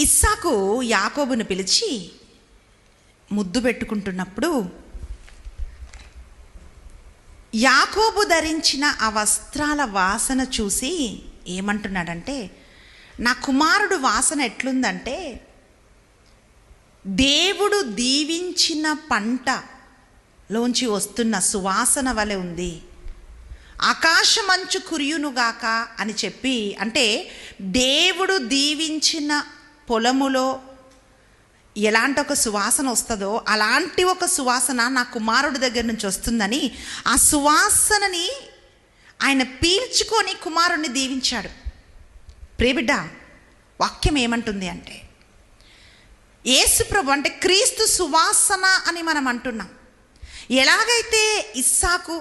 ఇస్సాకు యాకోబును పిలిచి ముద్దు పెట్టుకుంటున్నప్పుడు యాకోబు ధరించిన ఆ వస్త్రాల వాసన చూసి ఏమంటున్నాడంటే, నా కుమారుడు వాసన ఎట్లుందంటే దేవుడు దీవించిన పంటలోంచి వస్తున్న సువాసన వలె ఉంది, ఆకాశమంచు కురియునుగాక అని చెప్పి, అంటే దేవుడు దీవించిన పొలములో ఎలాంటి ఒక సువాసన వస్తుందో అలాంటి ఒక సువాసన నా కుమారుడి దగ్గర నుంచి వస్తుందని ఆ సువాసనని ఆయన పీల్చుకొని కుమారుణ్ణి దీవించాడు. ప్రియబిడ్డ, వాక్యం ఏమంటుంది అంటే, యేసుప్రభు అంటే క్రీస్తు సువాసన అని మనం అంటున్నాం. ఎలాగైతే ఇస్సాకు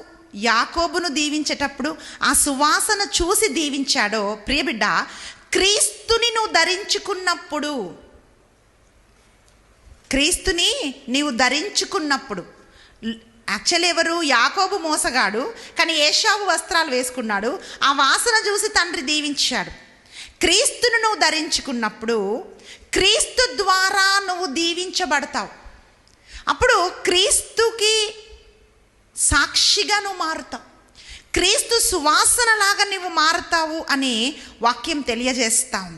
యాకోబును దీవించేటప్పుడు ఆ సువాసన చూసి దీవించాడో, ప్రియబిడ్డ, క్రీస్తుని నువ్వు ధరించుకున్నప్పుడు, క్రీస్తుని నీవు ధరించుకున్నప్పుడు, యాక్చువల్ ఎవరు? యాకోబు మోసగాడు, కానీ ఏశావు వస్త్రాలు వేసుకున్నాడు. ఆ వాసన చూసి తండ్రి దీవించాడు. క్రీస్తును నువ్వు ధరించుకున్నప్పుడు క్రీస్తు ద్వారా నువ్వు దీవించబడతావు. అప్పుడు క్రీస్తుకి సాక్షిగా నువ్వు మారుతావు, క్రీస్తు సువాసనలాగా నువ్వు మారుతావు అని వాక్యం తెలియజేస్తా ఉంది.